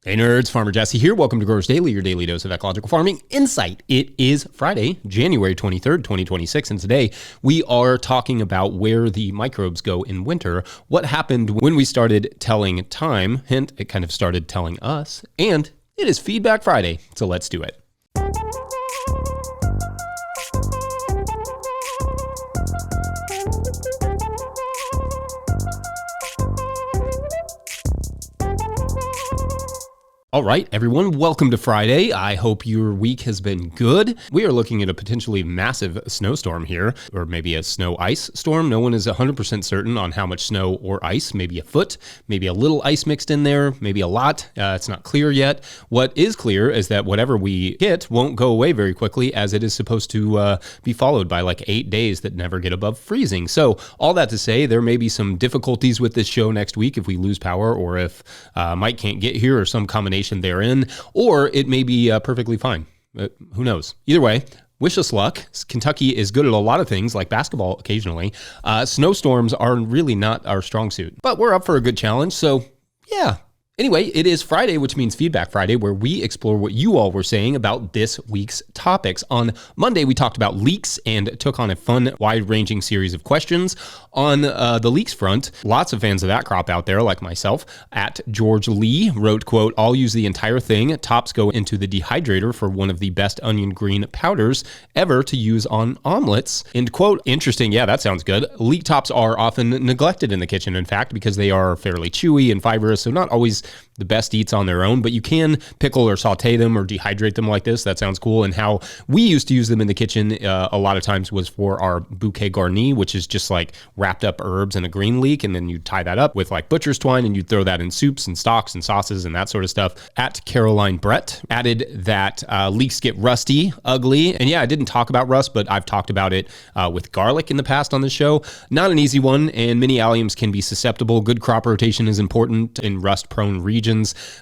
Hey nerds, Farmer Jesse here. Welcome to Growers Daily, your daily dose of ecological farming insight. It is Friday, January 23rd, 2026, and today we are talking about where the microbes go in winter, what happened when we started telling time, hint, it kind of started telling us, and it is Feedback Friday, so let's do it. All right, everyone, welcome to Friday. I hope your week has been good. We are looking at a potentially massive snowstorm here, or maybe a snow ice storm. No one is 100% certain on how much snow or ice, maybe a foot, maybe a little ice mixed in there, maybe a lot. It's not clear yet. What is clear is that whatever we get won't go away very quickly, as it is supposed to be followed by like 8 days that never get above freezing. So all that to say, there may be some difficulties with this show next week if we lose power, or if Mike can't get here, or some combination therein, or it may be perfectly fine. Who knows? Either way, wish us luck. Kentucky is good at a lot of things, like basketball occasionally. Snowstorms are really not our strong suit, but we're up for a good challenge, so yeah. Anyway, it is Friday, which means Feedback Friday, where we explore what you all were saying about this week's topics. On Monday, we talked about leaks and took on a fun, wide-ranging series of questions. On the leaks front, lots of fans of that crop out there, like myself. At George Lee wrote, quote, "I'll use the entire thing. Tops go into the dehydrator for one of the best onion green powders ever to use on omelets." End quote. Interesting. Yeah, that sounds good. Leek tops are often neglected in the kitchen, in fact, because they are fairly chewy and fibrous, so not always the best eats on their own, but you can pickle or saute them or dehydrate them like this. That sounds cool. And how we used to use them in the kitchen a lot of times was for our bouquet garni, which is just like wrapped up herbs in a green leek, and then you tie that up with like butcher's twine, and you throw that in soups and stocks and sauces and that sort of stuff. At Caroline Brett added that leeks get rusty, ugly, and yeah, I didn't talk about rust, but I've talked about it with garlic in the past on the show. Not an easy one, and many alliums can be susceptible. Good crop rotation is important in rust-prone regions.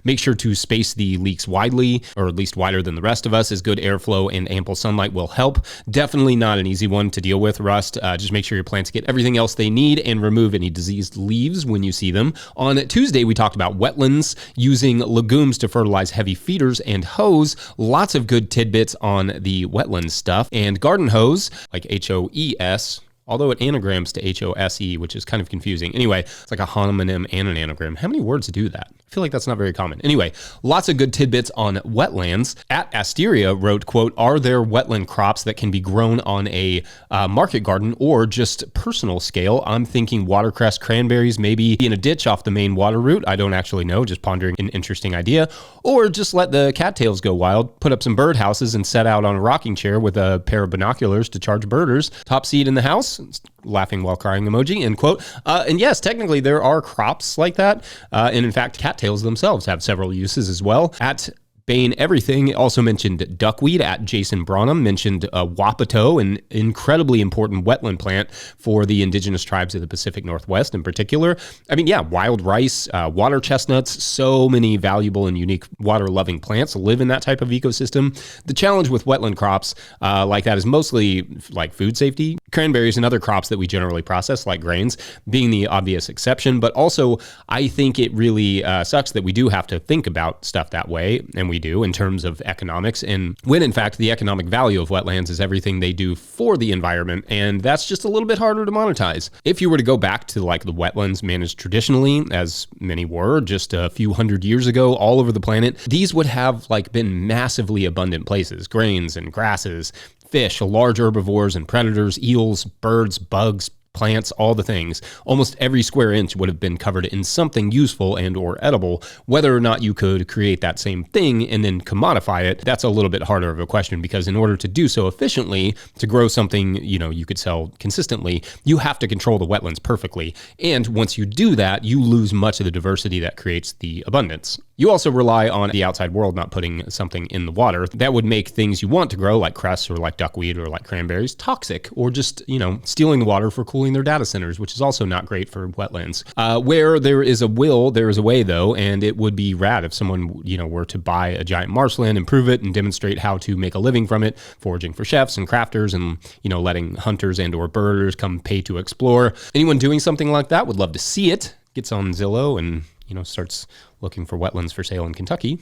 Make sure to space the leeks widely, or at least wider than the rest of us, as good airflow and ample sunlight will help. Definitely not an easy one to deal with, rust. Just make sure your plants get everything else they need and remove any diseased leaves when you see them. On Tuesday, we talked about wetlands, using legumes to fertilize heavy feeders and hose. Lots of good tidbits on the wetland stuff. And garden hose, like HOES, although it anagrams to HOSE, which is kind of confusing. Anyway, it's like a homonym and an anagram. How many words do that? I feel like that's not very common. Anyway, lots of good tidbits on wetlands. At Asteria wrote, quote, "Are there wetland crops that can be grown on a market garden or just personal scale? I'm thinking watercress, cranberries, maybe in a ditch off the main water route. I don't actually know, just pondering an interesting idea. Or just let the cattails go wild, put up some bird houses and set out on a rocking chair with a pair of binoculars to charge birders. Top seed in the house." Laughing while crying emoji, end quote. And yes, technically there are crops like that. And in fact, cattails themselves have several uses as well. At Bane Everything also mentioned duckweed. At Jason Branham mentioned wapato, an incredibly important wetland plant for the indigenous tribes of the Pacific Northwest in particular. I mean, yeah, wild rice, water chestnuts, so many valuable and unique water-loving plants live in that type of ecosystem. The challenge with wetland crops like that is mostly like food safety. Cranberries and other crops that we generally process, like grains, being the obvious exception. But also, I think it really sucks that we do have to think about stuff that way, and we do in terms of economics, and when in fact the economic value of wetlands is everything they do for the environment, and that's just a little bit harder to monetize. If you were to go back to like the wetlands managed traditionally, as many were just a few hundred years ago all over the planet, these would have like been massively abundant places, grains and grasses, fish, large herbivores and predators, eels, birds, bugs, plants, all the things. Almost every square inch would have been covered in something useful and or edible. Whether or not you could create that same thing and then commodify it, that's a little bit harder of a question, because in order to do so efficiently, to grow something, you could sell consistently, you have to control the wetlands perfectly. And once you do that, you lose much of the diversity that creates the abundance. You also rely on the outside world not putting something in the water that would make things you want to grow, like cress or like duckweed or like cranberries, toxic, or just, stealing the water for cooling their data centers, which is also not great for wetlands. Where there is a will, there is a way, though, and it would be rad if someone, were to buy a giant marshland, improve it, and demonstrate how to make a living from it, foraging for chefs and crafters, and, letting hunters and or birders come pay to explore. Anyone doing something like that would love to see it. Gets on Zillow and, starts looking for wetlands for sale in Kentucky,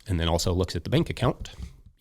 and then also looks at the bank account.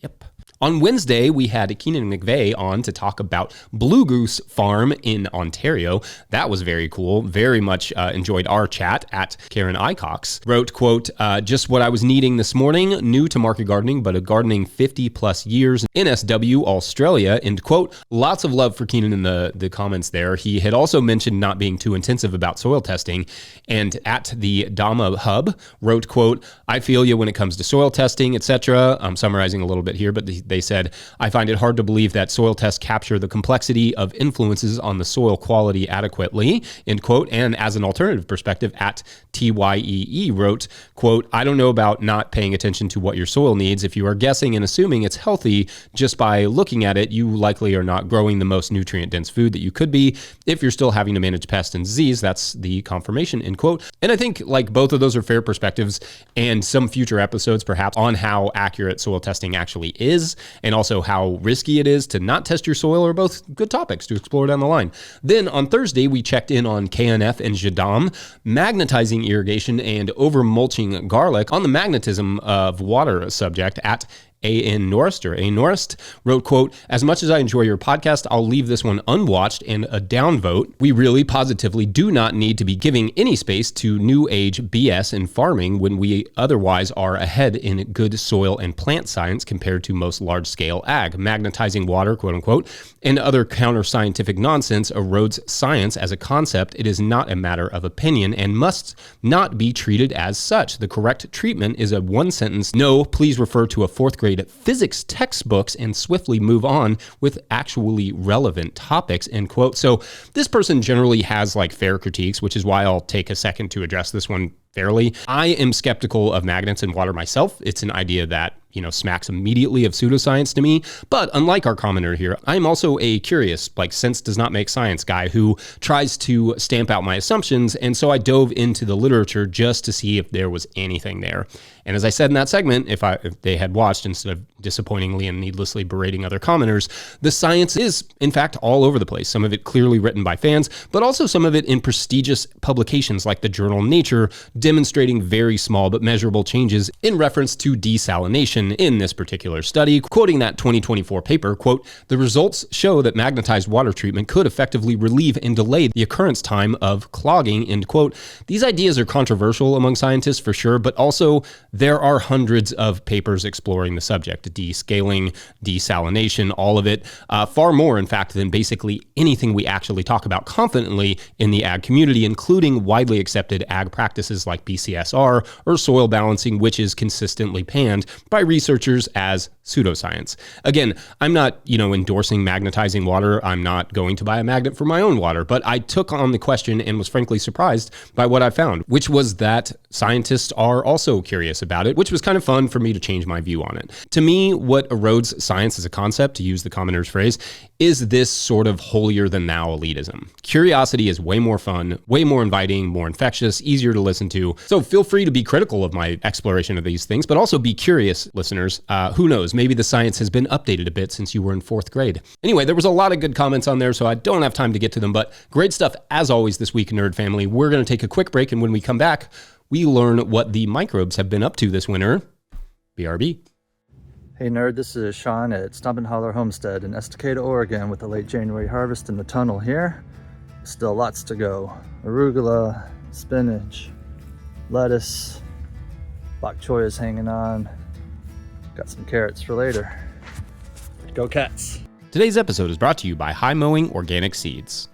Yep. On Wednesday, we had Keenan McVeigh on to talk about Blue Goose Farm in Ontario. That was very cool. Very much enjoyed our chat. At Karen Icox wrote, quote, just what I was needing this morning, new to market gardening, but a gardening 50 plus years, NSW Australia, end quote. Lots of love for Keenan in the comments there. He had also mentioned not being too intensive about soil testing. And at the Dama Hub wrote, quote, I feel you when it comes to soil testing, etc. I'm summarizing a little bit here, but they said, I find it hard to believe that soil tests capture the complexity of influences on the soil quality adequately, end quote. And as an alternative perspective, at TYEE wrote, quote, I don't know about not paying attention to what your soil needs. If you are guessing and assuming it's healthy just by looking at it, you likely are not growing the most nutrient-dense food that you could be. If you're still having to manage pest and disease, that's the confirmation, end quote. And I think like both of those are fair perspectives, and some future episodes perhaps on how accurate soil testing actually is, and also how risky it is to not test your soil, are both good topics to explore down the line. Then on Thursday, we checked in on KNF and Jadam, magnetizing irrigation and over mulching garlic. On the magnetism of water subject, at A.N. Norrist wrote, quote, as much as I enjoy your podcast, I'll leave this one unwatched and a downvote. We really positively do not need to be giving any space to new age BS in farming when we otherwise are ahead in good soil and plant science compared to most large scale ag. Magnetizing water, quote unquote, and other counter scientific nonsense erodes science as a concept. It is not a matter of opinion and must not be treated as such. The correct treatment is a one sentence, no, please refer to a fourth grade physics textbooks and swiftly move on with actually relevant topics, end quote. So this person generally has like fair critiques, which is why I'll take a second to address this one fairly. I am skeptical of magnets in water myself. It's an idea that, smacks immediately of pseudoscience to me. But unlike our commenter here, I'm also a curious, sense does not make science guy who tries to stamp out my assumptions. And so I dove into the literature just to see if there was anything there. And as I said in that segment, if they had watched instead of disappointingly and needlessly berating other commenters, the science is, in fact, all over the place. Some of it clearly written by fans, but also some of it in prestigious publications like the journal Nature, demonstrating very small but measurable changes in reference to desalination in this particular study. Quoting that 2024 paper, quote, the results show that magnetized water treatment could effectively relieve and delay the occurrence time of clogging, end quote. These ideas are controversial among scientists for sure, but also there are hundreds of papers exploring the subject, descaling, desalination, all of it, far more, in fact, than basically anything we actually talk about confidently in the ag community, including widely accepted ag practices like BCSR or soil balancing, which is consistently panned by researchers as pseudoscience. Again, I'm not, endorsing magnetizing water. I'm not going to buy a magnet for my own water, but I took on the question and was frankly surprised by what I found, which was that scientists are also curious about it, which was kind of fun for me to change my view on it. To me, what erodes science as a concept, to use the commenter's phrase, is this sort of holier than thou elitism. Curiosity is way more fun, way more inviting, more infectious, easier to listen to. So feel free to be critical of my exploration of these things, but also be curious, listeners. Who knows? Maybe the science has been updated a bit since you were in fourth grade. Anyway, there was a lot of good comments on there, so I don't have time to get to them, but great stuff as always this week, Nerd Family. We're going to take a quick break, and when we come back, we learn what the microbes have been up to this winter. BRB. Hey nerd, this is Sean at Stump and Holler Homestead in Estacada, Oregon with the late January harvest in the tunnel here. Still lots to go. Arugula, spinach, lettuce, bok choy is hanging on. Got some carrots for later. Go Cats! Today's episode is brought to you by High Mowing Organic Seeds.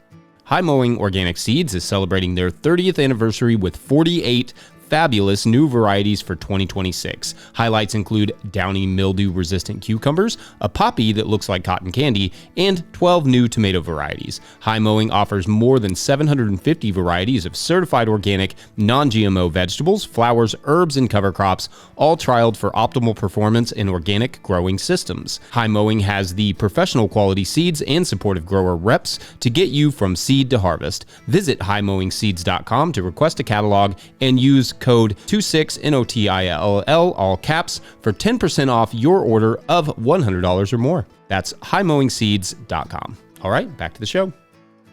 High Mowing Organic Seeds is celebrating their 30th anniversary with 48 fabulous new varieties for 2026. Highlights include downy mildew-resistant cucumbers, a poppy that looks like cotton candy, and 12 new tomato varieties. High Mowing offers more than 750 varieties of certified organic, non-GMO vegetables, flowers, herbs, and cover crops, all trialed for optimal performance in organic growing systems. High Mowing has the professional quality seeds and supportive grower reps to get you from seed to harvest. Visit highmowingseeds.com to request a catalog and use code 26NOTILL, all caps, for 10% off your order of $100 or more. That's highmowingseeds.com. All right, back to the show.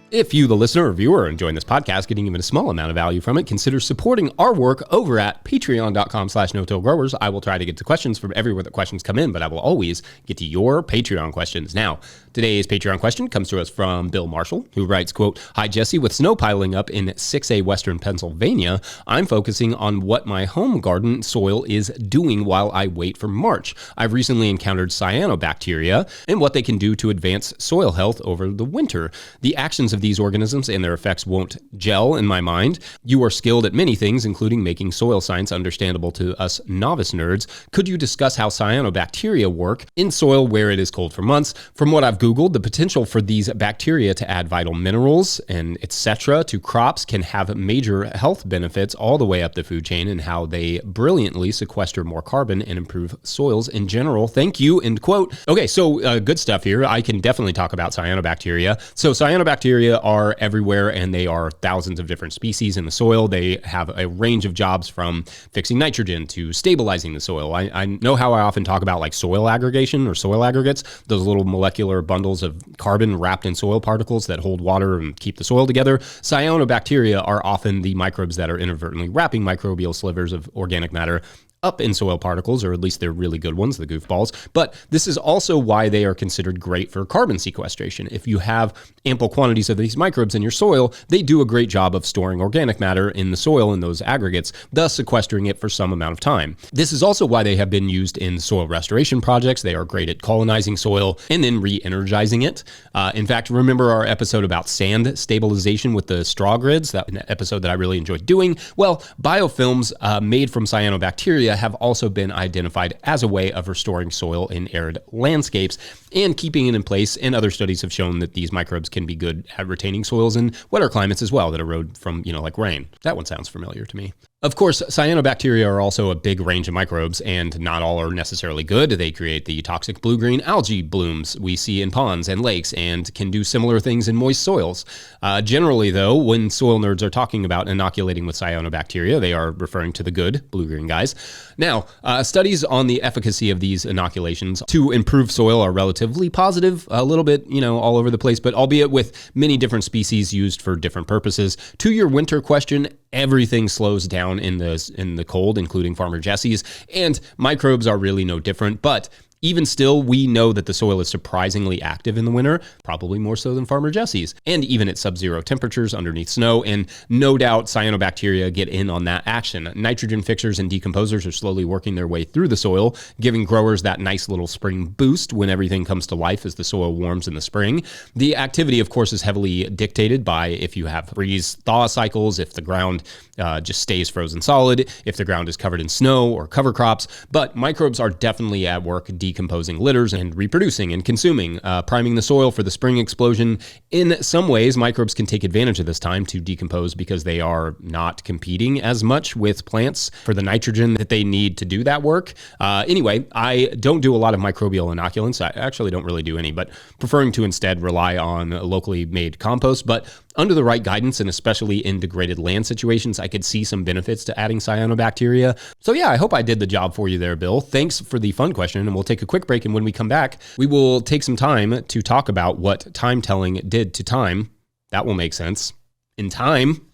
If you, the listener or viewer, are enjoying this podcast, getting even a small amount of value from it, consider supporting our work over at patreon.com/no-till-growers. I will try to get to questions from everywhere that questions come in, but I will always get to your Patreon questions. Now, today's Patreon question comes to us from Bill Marshall, who writes, quote, "Hi, Jesse. With snow piling up in 6A Western Pennsylvania, I'm focusing on what my home garden soil is doing while I wait for March. I've recently encountered cyanobacteria and what they can do to advance soil health over the winter. The actions of these organisms and their effects won't gel in my mind. You are skilled at many things, including making soil science understandable to us novice nerds. Could you discuss how cyanobacteria work in soil where it is cold for months? From what I've Googled, the potential for these bacteria to add vital minerals and etc. to crops can have major health benefits all the way up the food chain, and how they brilliantly sequester more carbon and improve soils in general. Thank you," end quote. Okay, so good stuff here. I can definitely talk about cyanobacteria. So cyanobacteria are everywhere, and they are thousands of different species in the soil. They have a range of jobs, from fixing nitrogen to stabilizing the soil. I know how I often talk about like soil aggregation or soil aggregates, those little molecular bundles of carbon wrapped in soil particles that hold water and keep the soil together. Cyanobacteria are often the microbes that are inadvertently wrapping microbial slivers of organic matter up in soil particles, or at least they're really good ones, the goofballs. But this is also why they are considered great for carbon sequestration. If you have ample quantities of these microbes in your soil, they do a great job of storing organic matter in the soil in those aggregates, thus sequestering it for some amount of time. This is also why they have been used in soil restoration projects. They are great at colonizing soil and then re-energizing it. In fact, remember our episode about sand stabilization with the straw grids, that an episode that I really enjoyed doing? Well, biofilms made from cyanobacteria have also been identified as a way of restoring soil in arid landscapes and keeping it in place, and other studies have shown that these microbes can be good at retaining soils in wetter climates as well that erode from, like rain. That one sounds familiar to me. Of course, cyanobacteria are also a big range of microbes, and not all are necessarily good. They create the toxic blue-green algae blooms we see in ponds and lakes, and can do similar things in moist soils. Generally, though, when soil nerds are talking about inoculating with cyanobacteria, they are referring to the good blue-green guys. Now, studies on the efficacy of these inoculations to improve soil are relatively positive, a little bit, all over the place, but albeit with many different species used for different purposes. To your winter question, everything slows down in the cold, including Farmer Jesse's, and microbes are really no different. But even still, we know that the soil is surprisingly active in the winter, probably more so than Farmer Jesse's, and even at sub-zero temperatures underneath snow, and no doubt cyanobacteria get in on that action. Nitrogen fixers and decomposers are slowly working their way through the soil, giving growers that nice little spring boost when everything comes to life as the soil warms in the spring. The activity, of course, is heavily dictated by if you have freeze-thaw cycles, if the ground just stays frozen solid, if the ground is covered in snow or cover crops, but microbes are definitely at work decomposing litters and reproducing and consuming, priming the soil for the spring explosion. In some ways, microbes can take advantage of this time to decompose because they are not competing as much with plants for the nitrogen that they need to do that work. Anyway, I don't do a lot of microbial inoculants. I actually don't really do any, but preferring to instead rely on locally made compost. But under the right guidance, and especially in degraded land situations, I could see some benefits to adding cyanobacteria. So yeah, I hope I did the job for you there, Bill. Thanks for the fun question, and we'll take a quick break, and when we come back, we will take some time to talk about what time telling did to time. That will make sense. In time.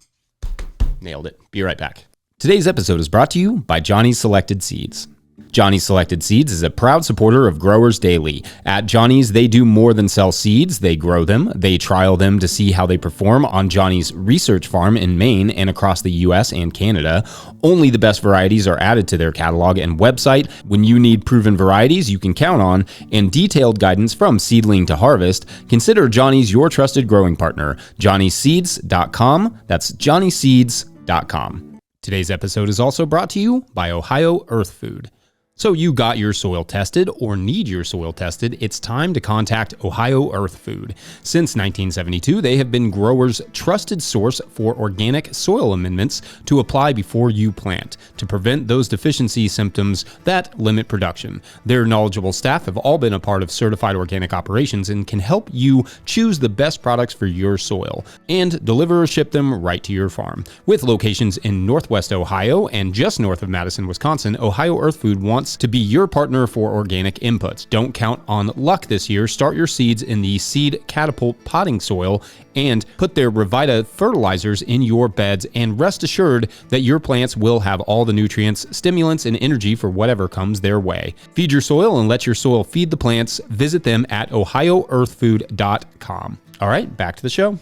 Nailed it. Be right back. Today's episode is brought to you by Johnny's Selected Seeds. Johnny's Selected Seeds is a proud supporter of Growers Daily. At Johnny's, they do more than sell seeds. They grow them. They trial them to see how they perform on Johnny's research farm in Maine and across the U.S. and Canada. Only the best varieties are added to their catalog and website. When you need proven varieties you can count on and detailed guidance from seedling to harvest, consider Johnny's your trusted growing partner. JohnnySeeds.com. That's JohnnySeeds.com. Today's episode is also brought to you by Ohio Earth Food. So you got your soil tested or need your soil tested, it's time to contact Ohio Earth Food. Since 1972, they have been growers' trusted source for organic soil amendments to apply before you plant to prevent those deficiency symptoms that limit production. Their knowledgeable staff have all been a part of certified organic operations and can help you choose the best products for your soil and deliver or ship them right to your farm. With locations in Northwest Ohio and just north of Madison, Wisconsin, Ohio Earth Food wants wants to be your partner for organic inputs. Don't count on luck this year. Start your seeds in the Seed Catapult potting soil and put their Revita fertilizers in your beds, and rest assured that your plants will have all the nutrients, stimulants, and energy for whatever comes their way. Feed your soil and let your soil feed the plants. Visit them at ohioearthfood.com. All right, back to the show.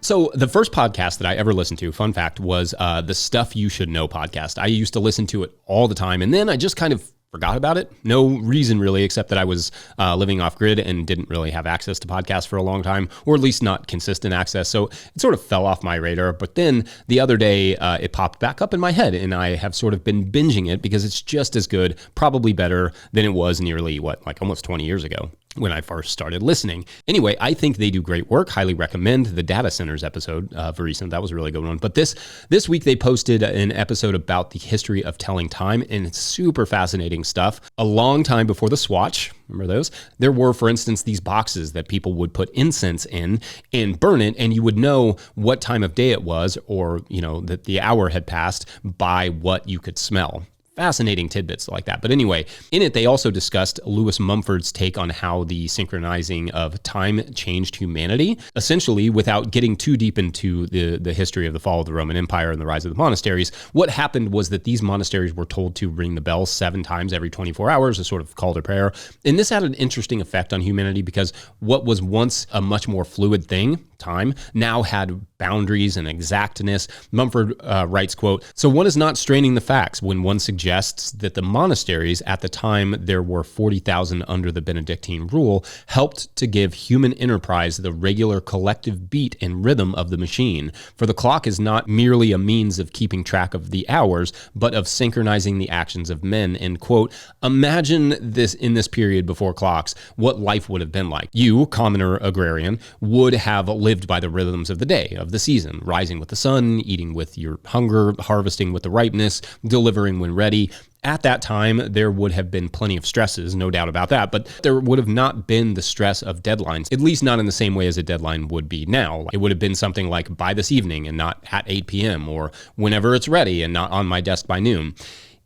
So the first podcast that I ever listened to, fun fact, was the Stuff You Should Know podcast. I used to listen to it all the time, and then I just kind of forgot about it. No reason really, except that I was living off grid and didn't really have access to podcasts for a long time, or at least not consistent access. So it sort of fell off my radar. But then the other day, it popped back up in my head, and I have sort of been binging it because it's just as good, probably better than it was nearly, almost 20 years ago when I first started listening. Anyway, I think they do great work. Highly recommend the data centers episode for recent. That was a really good one. But this week they posted an episode about the history of telling time, and it's super fascinating stuff. A long time before the Swatch, remember those? There were, for instance, these boxes that people would put incense in and burn it, and you would know what time of day it was, or that the hour had passed by what you could smell. Fascinating tidbits like that. But anyway, in it, they also discussed Lewis Mumford's take on how the synchronizing of time changed humanity. Essentially, without getting too deep into the history of the fall of the Roman Empire and the rise of the monasteries, what happened was that these monasteries were told to ring the bell 7 times every 24 hours, a sort of call to prayer. And this had an interesting effect on humanity because what was once a much more fluid thing, time, now had boundaries and exactness. Mumford writes, quote, "So one is not straining the facts when one suggests that the monasteries, at the time there were 40,000 under the Benedictine rule, helped to give human enterprise the regular collective beat and rhythm of the machine. For the clock is not merely a means of keeping track of the hours, but of synchronizing the actions of men." End quote. Imagine this in this period before clocks, what life would have been like. You, commoner agrarian, would have lived by the rhythms of the day, of the season, rising with the sun, eating with your hunger, harvesting with the ripeness, delivering when ready. At that time, there would have been plenty of stresses, no doubt about that, but there would have not been the stress of deadlines, at least not in the same way as a deadline would be now. It would have been something like by this evening and not at 8 p.m. or whenever it's ready and not on my desk by noon.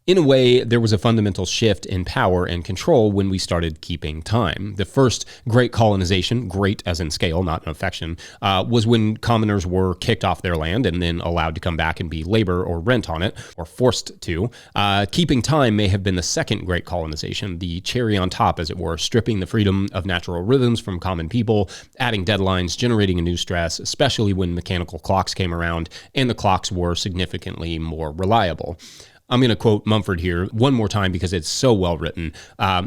In a way, there was a fundamental shift in power and control when we started keeping time. The first great colonization, great as in scale, not in affection, was when commoners were kicked off their land and then allowed to come back and be labor or rent on it, or forced to. Keeping time may have been the second great colonization, the cherry on top, as it were, stripping the freedom of natural rhythms from common people, adding deadlines, generating a new stress, especially when mechanical clocks came around and the clocks were significantly more reliable. I'm going to quote Mumford here one more time because it's so well written.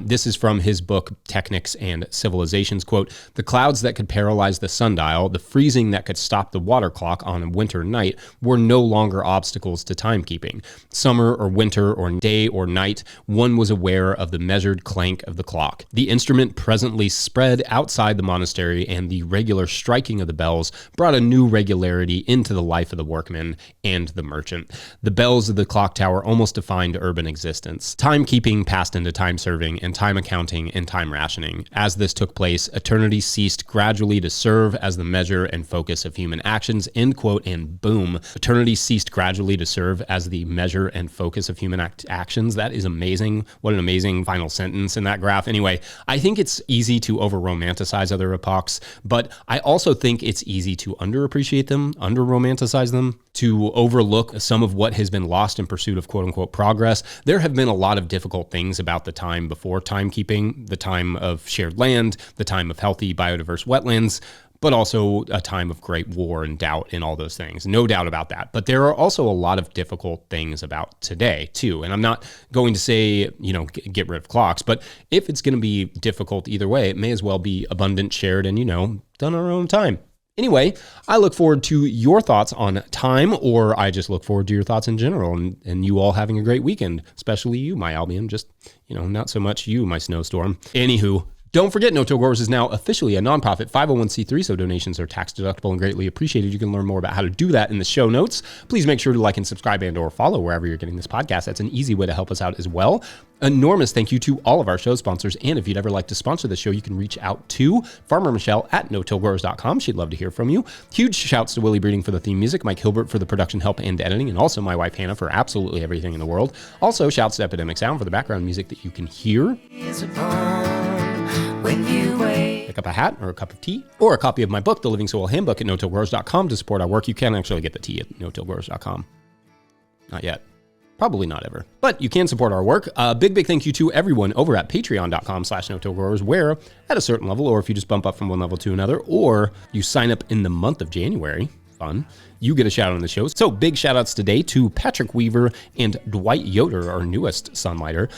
This is from his book, Technics and Civilizations. Quote, "The clouds that could paralyze the sundial, the freezing that could stop the water clock on a winter night were no longer obstacles to timekeeping. Summer or winter or day or night, one was aware of the measured clank of the clock. The instrument presently spread outside the monastery, and the regular striking of the bells brought a new regularity into the life of the workman and the merchant. The bells of the clock tower almost defined urban existence. Timekeeping passed into time serving and time accounting and time rationing. As this took place, eternity ceased gradually to serve as the measure and focus of human actions." End quote, and boom. Eternity ceased gradually to serve as the measure and focus of human actions. That is amazing. What an amazing final sentence in that graph. Anyway, I think it's easy to over-romanticize other epochs, but I also think it's easy to underappreciate them, under-romanticize them, to overlook some of what has been lost in pursuit of quote-unquote progress. There have been a lot of difficult things about the time before timekeeping, the time of shared land, the time of healthy biodiverse wetlands, but also a time of great war and doubt and all those things. No doubt about that. But there are also a lot of difficult things about today too. And I'm not going to say, get rid of clocks, but if it's going to be difficult either way, it may as well be abundant, shared, and, done our own time. Anyway, I look forward to your thoughts on time, or I just look forward to your thoughts in general, and you all having a great weekend, especially you, my Albion, just, not so much you, my snowstorm. Anywho, Don't forget, No Till Growers is now officially a nonprofit 501c3, so donations are tax deductible and greatly appreciated. You can learn more about how to do that in the show notes. Please make sure to like and subscribe and or follow wherever you're getting this podcast. That's an easy way to help us out as well. Enormous thank you to all of our show sponsors. And if you'd ever like to sponsor the show, you can reach out to Farmer Michelle at notillgrowers.com. She'd love to hear from you. Huge shouts to Willie Breeding for the theme music, Mike Hilbert for the production help and editing, and also my wife Hannah for absolutely everything in the world. Also, shouts to Epidemic Sound for the background music that you can hear. Pick up a hat or a cup of tea or a copy of my book, The Living Soil Handbook, at notillgrowers.com to support our work. You can actually get the tea at notillgrowers.com. Not yet. Probably not ever. But you can support our work. Big thank you to everyone over at patreon.com/notillgrowers, where at a certain level, or if you just bump up from one level to another, or you sign up in the month of January, fun, you get a shout out on the show. So big shout outs today to Patrick Weaver and Dwight Yoder, our newest sunlighter.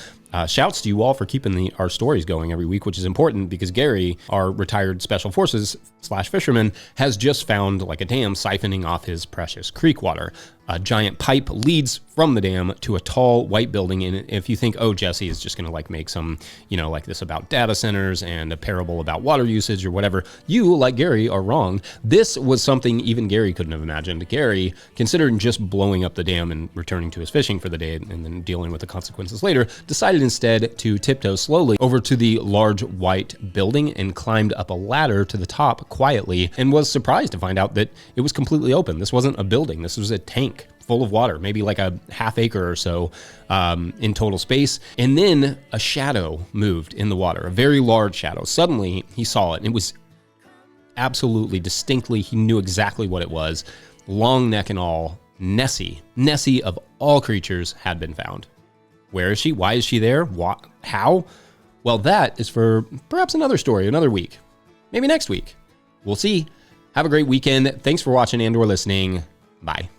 Shouts to you all for keeping our stories going every week, which is important because Gary, our retired special forces / fisherman, has just found like a dam siphoning off his precious creek water. A giant pipe leads from the dam to a tall white building. And if you think, oh, Jesse is just going to like make some, like this about data centers and a parable about water usage or whatever, you, like Gary, are wrong. This was something even Gary couldn't have imagined. Gary, considering just blowing up the dam and returning to his fishing for the day and then dealing with the consequences later, decided instead to tiptoe slowly over to the large white building and climbed up a ladder to the top quietly, and was surprised to find out that it was completely open. This wasn't a building. This was a tank full of water, maybe like a half acre or so in total space. And then a shadow moved in the water, a very large shadow. Suddenly he saw it, and it was absolutely distinctly, he knew exactly what it was. Long neck and all, Nessie of all creatures had been found. Where is she? Why is she there? How? Well, that is for perhaps another story, another week. Maybe next week. We'll see. Have a great weekend. Thanks for watching and or listening. Bye.